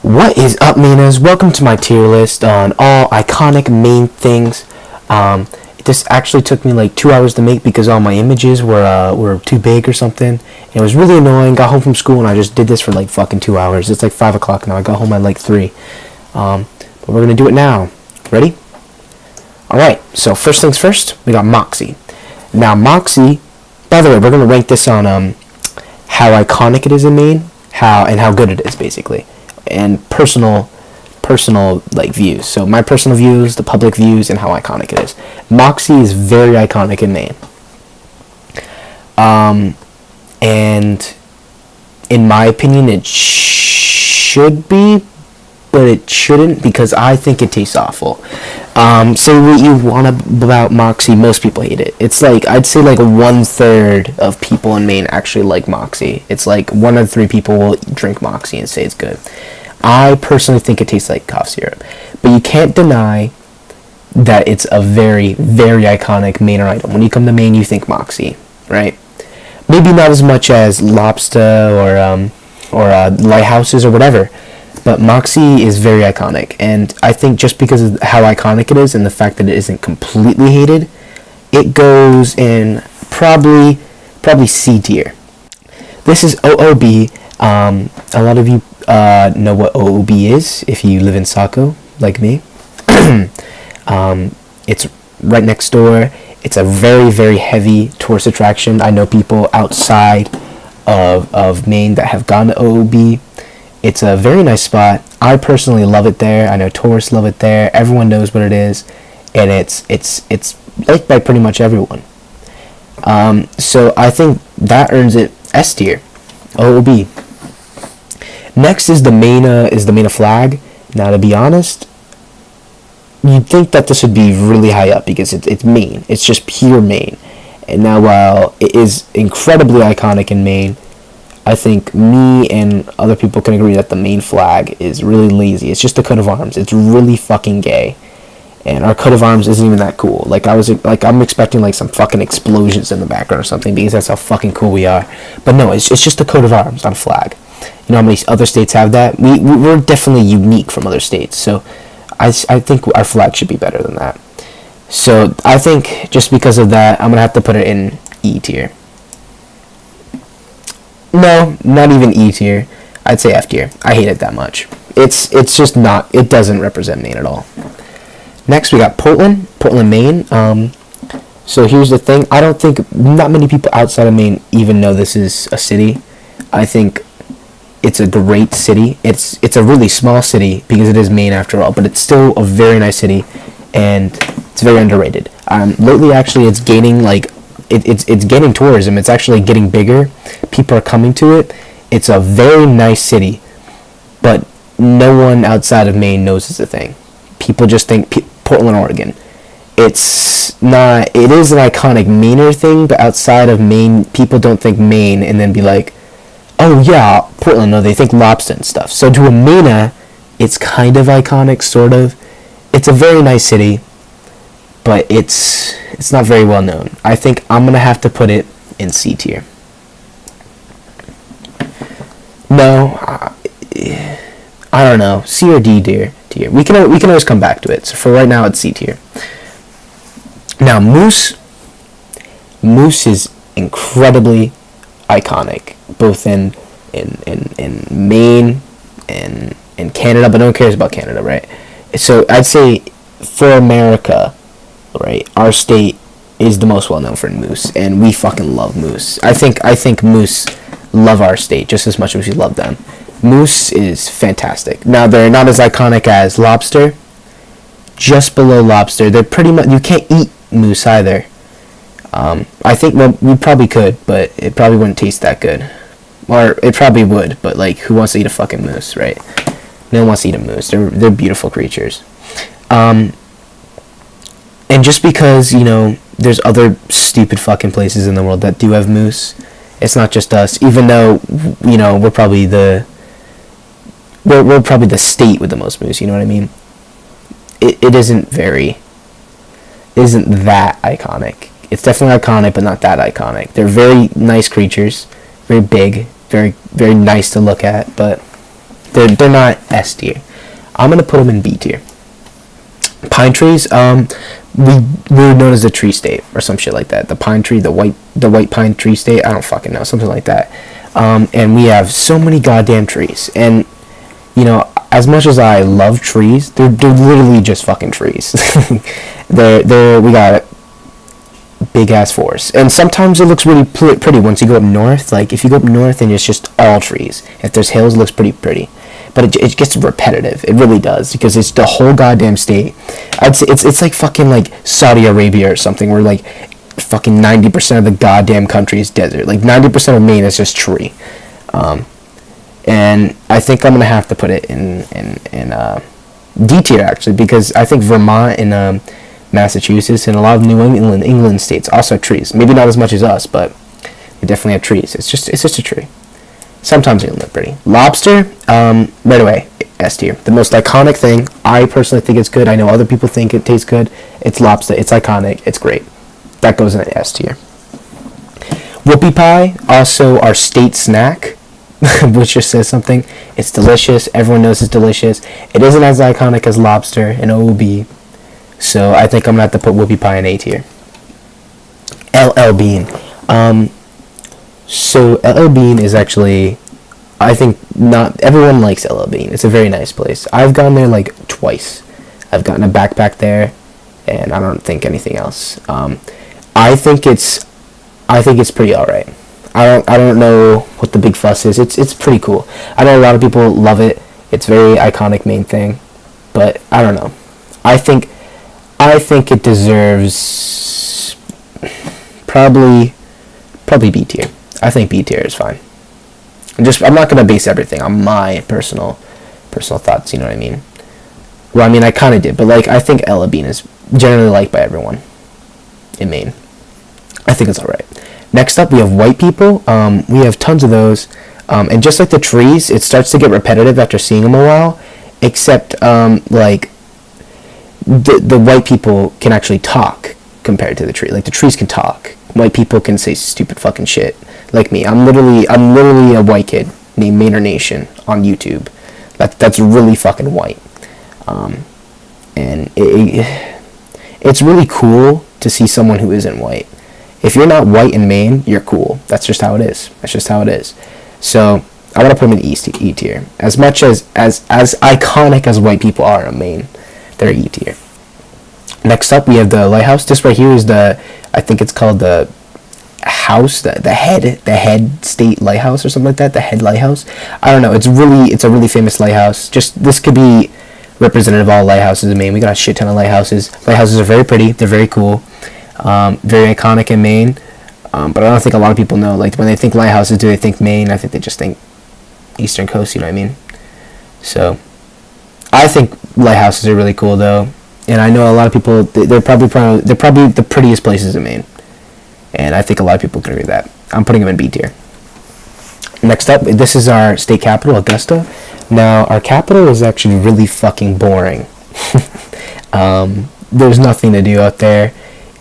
What is up, Minas? Welcome to my tier list on all iconic Maine things. This actually took me like 2 hours to make because all my images were too big or something. And it was really annoying. Got home from school and I just did this for like fucking 2 hours. It's like 5 o'clock now. I got home at like 3. But we're gonna do it now. Ready? Alright, so first things first, we got Moxie. Now Moxie, by the way, we're gonna rank this on how iconic it is in Maine, how good it is basically. And personal like views. So my personal views, the public views, and how iconic it is. Moxie is very iconic in Maine. And in my opinion, it should be, but it shouldn't because I think it tastes awful. Say what you want about Moxie, most people hate it. It's like, I'd say like 1/3 of people in Maine actually like Moxie. It's like 1 out of 3 people will drink Moxie and say it's good. I personally think it tastes like cough syrup. But you can't deny that it's a very, very iconic Mainer item. When you come to Maine, you think Moxie, right? Maybe not as much as Lobster or Lighthouses or whatever. But Moxie is very iconic, and I think just because of how iconic it is and the fact that it isn't completely hated, it goes in probably C tier. This is OOB. A lot of you know what OOB is if you live in Saco, like me. It's right next door. It's a very, very heavy tourist attraction. I know people outside of Maine that have gone to OOB. It's a very nice spot. I personally love it there. I know tourists love it there. Everyone knows what it is, and it's liked by pretty much everyone. So I think that earns it S tier, OOB. Next is the Maine flag. Now, to be honest, you'd think that this would be really high up because it's Maine. It's just pure Maine. And now, while it is incredibly iconic in Maine, I think me and other people can agree that the Maine flag is really lazy. It's just a coat of arms. It's really fucking gay, and our coat of arms isn't even that cool. I'm expecting like some fucking explosions in the background or something because that's how fucking cool we are. But no, it's just a coat of arms on a flag. You know how many other states have that? We're definitely unique from other states. So I think our flag should be better than that. So I think just because of that, I'm gonna have to put it in E tier. No, not even E tier. I'd say F tier. I hate it that much. It's just not. It doesn't represent Maine at all. Next, we got Portland, Maine. So here's the thing. I don't think not many people outside of Maine even know this is a city. I think it's a great city. It's a really small city because it is Maine after all, but it's still a very nice city, and it's very underrated. Lately, actually, it's gaining like. It's getting tourism. It's actually getting bigger. People are coming to it. It's a very nice city, but no one outside of Maine knows it's a thing. People just think Portland, Oregon. It's not. It is an iconic Mainer thing, but outside of Maine, people don't think Maine and then be like, oh yeah, Portland. No, they think lobster and stuff. So to a Mainer, it's kind of iconic, sort of. It's a very nice city, but it's not very well known. I think I'm gonna have to put it in C tier. No, I don't know. C or D tier. We can always come back to it. So for right now, it's C tier. Now Moose is incredibly iconic, both in Maine and in Canada, but no one cares about Canada, right? So I'd say for America, right, our state is the most well known for moose, and we fucking love moose. I think moose love our state just as much as we love them. Moose is fantastic. Now they're not as iconic as lobster. Just below lobster, they're pretty much, you can't eat moose either. I think we probably could, but it probably wouldn't taste that good. Or it probably would, but like, who wants to eat a fucking moose, right? No one wants to eat a moose. They're beautiful creatures. And just because, you know, there's other stupid fucking places in the world that do have moose, it's not just us. Even though, you know, we're probably the state with the most moose. You know what I mean? It isn't that iconic. It's definitely iconic, but not that iconic. They're very nice creatures, very big, very, very nice to look at, but They're not S tier. I'm gonna put them in B tier. Pine trees. We're known as the tree state or some shit like that. The pine tree, the white pine tree state. I don't fucking know, something like that. And we have so many goddamn trees. And you know, as much as I love trees, they're literally just fucking trees. We got big ass forests, and sometimes it looks really pretty once you go up north. Like if you go up north and it's just all trees. If there's hills, it looks pretty pretty. But it gets repetitive. It really does, because it's the whole goddamn state. I'd say it's like fucking like Saudi Arabia or something, where like fucking 90% of the goddamn country is desert. Like 90% of Maine is just tree. And I think I'm gonna have to put it in D tier, actually, because I think Vermont and Massachusetts and a lot of New England states also have trees. Maybe not as much as us, but they definitely have trees. It's just a tree. Sometimes they look pretty. Lobster, right away, S tier. The most iconic thing. I personally think it's good. I know other people think it tastes good. It's lobster. It's iconic. It's great. That goes in an S tier. Whoopie pie, also our state snack, which just says something. It's delicious. Everyone knows it's delicious. It isn't as iconic as lobster and OB. So I think I'm going to have to put whoopie pie in A tier. LL Bean. So LL Bean is actually, I think not everyone likes LL Bean. It's a very nice place. I've gone there like twice. I've gotten a backpack there, and I don't think anything else. I think it's pretty alright. I don't know what the big fuss is. It's pretty cool. I know a lot of people love it. It's very iconic Maine thing, but I don't know. I think it deserves probably B tier. I think B tier is fine. I'm not gonna base everything on my personal thoughts. You know what I mean? Well, I mean I kind of did, but like I think LL Bean is generally liked by everyone in Maine. I think it's all right. Next up, we have white people. We have tons of those, and just like the trees, it starts to get repetitive after seeing them a while. Except like the white people can actually talk compared to the tree. Like the trees can talk. White people can say stupid fucking shit. Like me, I'm literally a white kid named Mainer Nation on YouTube. That's really fucking white, and it's really cool to see someone who isn't white. If you're not white in Maine, you're cool. That's just how it is. So I want to put them in E tier. As much as iconic as white people are in Maine, they're E tier. Next up, we have the lighthouse. This right here is I think it's called the house, the head state lighthouse or something like that. The head lighthouse. I don't know. It's a really famous lighthouse. This could be representative of all lighthouses in Maine. We got a shit ton of lighthouses. Lighthouses are very pretty. They're very cool. Very iconic in Maine. But I don't think a lot of people know. Like when they think lighthouses, do they think Maine? I think they just think Eastern Coast. You know what I mean? So I think lighthouses are really cool though. And I know a lot of people, they're probably the prettiest places in Maine. And I think a lot of people can agree with that. I'm putting them in B tier. Next up, this is our state capital, Augusta. Now, our capital is actually really fucking boring. There's nothing to do out there.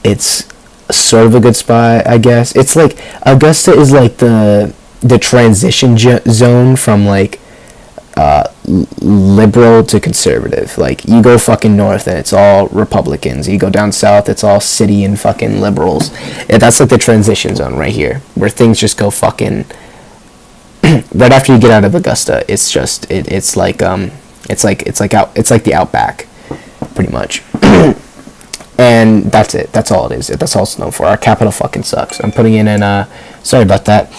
It's sort of a good spot, I guess. It's like, Augusta is like the transition zone from like liberal to conservative. Like you go fucking north and it's all Republicans, you go down south it's all city and fucking liberals. That's like the transition zone right here, where things just go fucking right after you get out of Augusta. It's just it's like the outback pretty much. And that's it. That's all it is. That's all it's known for. Our capital fucking sucks. I'm putting it in sorry about that.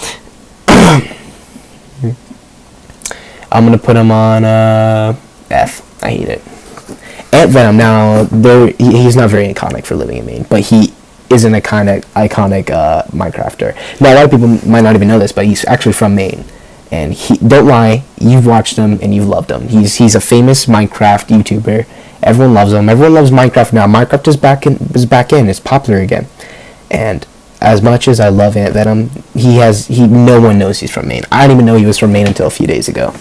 I'm gonna put him on F. I hate it. Ant Venom. Now, he's not very iconic for living in Maine, but he is an iconic Minecrafter. Now, a lot of people might not even know this, but he's actually from Maine, and don't lie, you've watched him and you've loved him. He's a famous Minecraft YouTuber. Everyone loves him. Everyone loves Minecraft now. Minecraft is back in. It's popular again, and as much as I love Ant Venom, no one knows he's from Maine. I didn't even know he was from Maine until a few days ago.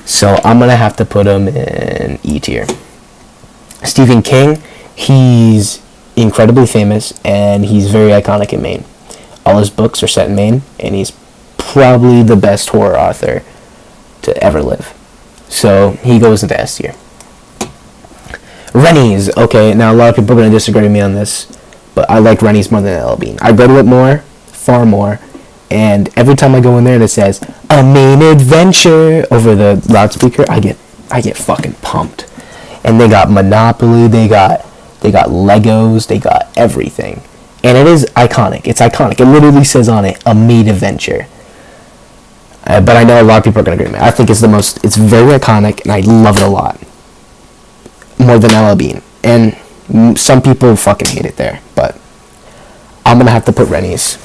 So I'm gonna have to put him in E tier. Stephen King, he's incredibly famous and he's very iconic in Maine. All his books are set in Maine, and he's probably the best horror author to ever live. So he goes into S tier. Rennie's. Okay, now a lot of people are going to disagree with me on this, but I like Rennie's more than LL Bean. I go to it more, far more, and every time I go in there and it says a Maine adventure over the loudspeaker, I get fucking pumped. And they got Monopoly, they got Legos, they got everything. And it is iconic. It's iconic. It literally says on it, a Maine adventure. But I know a lot of people are going to agree with me. I think it's very iconic, and I love it a lot. More than LL Bean. And some people fucking hate it there. But I'm going to have to put Rennie's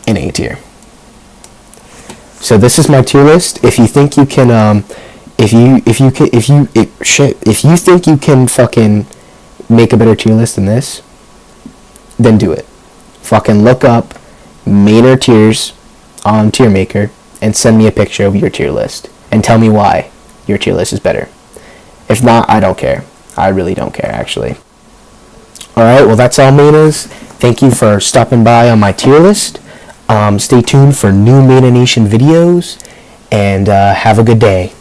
in A tier. So this is my tier list. If you think you can, if you think you can fucking make a better tier list than this, then do it. Fucking look up Mainer tiers on Tier Maker and send me a picture of your tier list and tell me why your tier list is better. If not, I don't care. I really don't care, actually. Alright, well that's all Mainers. Thank you for stopping by on my tier list. Stay tuned for new Mainer Nation videos, and have a good day.